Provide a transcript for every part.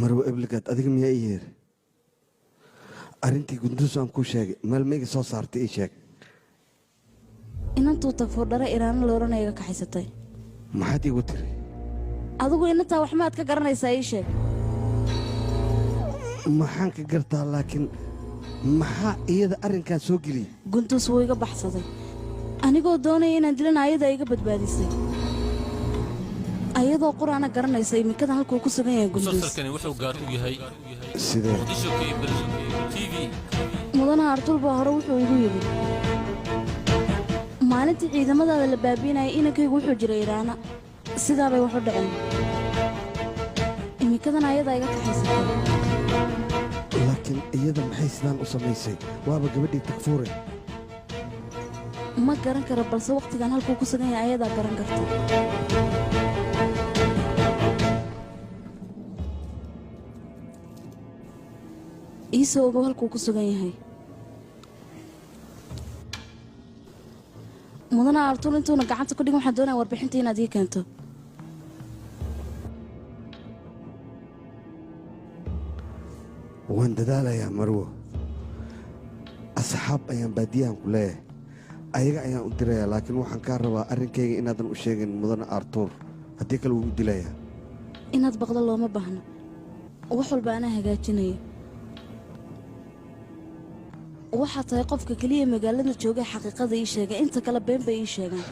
marwo ibligaad adiga miyaa ii yeeri arrintii gunduus aan kuu sheegay maalmayga soo saartay ii sheeg inantuu tafuurdhare iraana looranayga kaxaysatay maxaad iigu tiri adigu inantaa wax maad ka garanaysaa ii sheeg maxaan ka gartaa laakiin maxaa iyada arrinkaan soo geliyey gunduus wuu iga baxsaday anigoo doonaya inaan dilana ayada iga badbaadisay ayadoo quraana garanaysa iminkadan halkuu ku sugan yahay gunduus musalsalkani wuxuu gaar u yahay sidee muqdisho cable TV mudanaha artul baa hore wuxuu igu yidhi maalintii ciidamadaada la baabiinayay inankaygu wuxuu jiray iraana sidaabay wax u dhaceen iminkadan ayadaa iga kaxaysatay laakiin iyada maxay sidaan u samaysay waaba gabadhii tagfuure ma garan karo balse wakhtigan halkuu ku sugan yahay ayadaa garan karta iisoo ogow halkuu ku sugan yahay mudana artul intuuna gacanta ku dhigin waxaan doonaya warbixinta inaad ii keento waan dadaalayaa marwo asxaab ayaan baadiyahan ku leeyahay ayaga ayaan u dirayaa laakiin waxaan kaa rabaa arrinkayga inaadan u sheegin mudane artuur haddii kale wuu u dilayaa inaad baqdo looma baahno wax walba anaa hagaajinaya waxaa tahay qofka keliya magaalada joogay xaqiiqada ii sheegay inta kale been bay ii sheegaan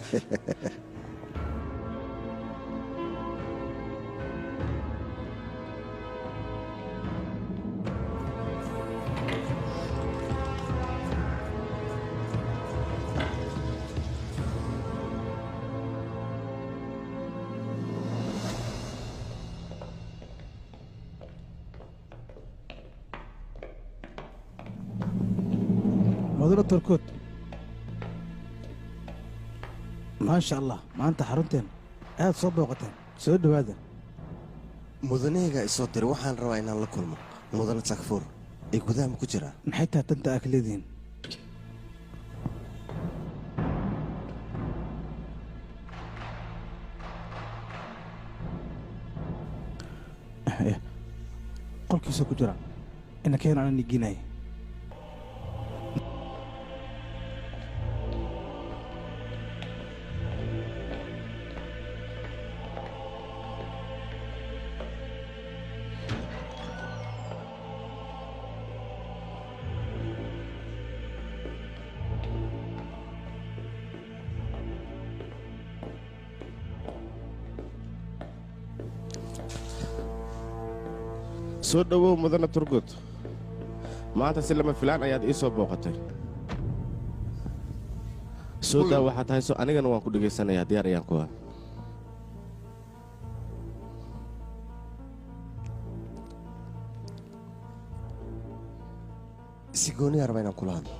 مدير التركوت ما شاء الله ما أنت حرنتين هاد صب وقتين سود هذا مدنيga isoo dir waxaan rabaa inaan la kulmo mudane takfuur ay gudaha ku jira حتى تنت أكلدين قل كيسو كجرا إنك هنا أنا نجيناي soo dhawow mudane turgud maanta si lama filaan ayaad ii soo booqatay soo daa waxaad tahay so anigana waan ku dhegaysanayaa diyaar ayaan kuwa si gooni arba inaan kula hadlo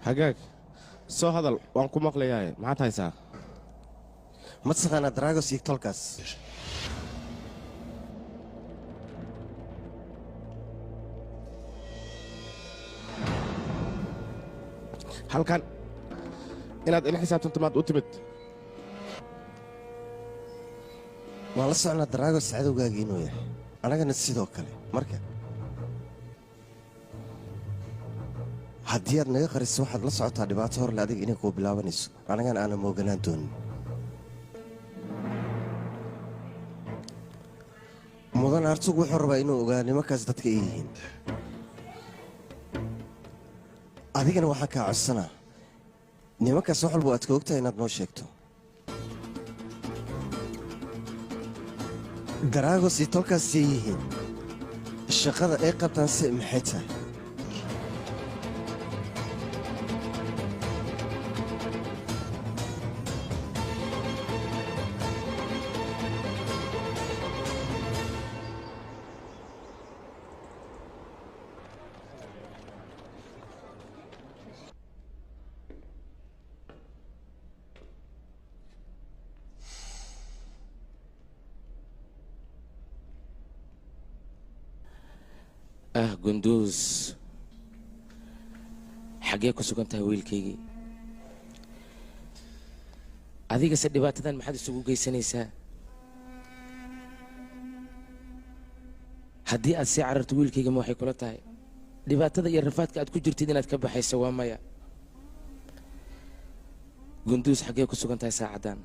hagaag soo hadal waan ku maqlayaa maxaad haysaa ma taqaanaa dragos iyo tolkaas halkan inaad ila xisaabtanto maad u timid waan la socnaa dragos cadowgaagii inuu yahay annagana sidoo kale marka haddii aad naga qariso waxaad la socotaa dhibaato horle adiga inay kuu bilaabanayso annagana aanan mooganaan doonin mudan artug wuxuu rabaa inuu ogaa nimankaas dadka ay yihiin adigana waxaan kaa codsanaa nimankaas wax walba aad ka ogtahay inaad noo sheegto daraagos iyo tolkaasay yihiin shaqada ay qabtaan si maxay tahay qunduus xaggee ku sugan tahay wiilkaygii adigase dhibaatadan maxaad isugu geysanaysaa haddii aad sii cararto wiilkayga ma waxay kula tahay dhibaatada iyo rafaadka aad ku jirtid inaad ka baxayso waa maya qunduus xaggee ku sugan tahay saacaddan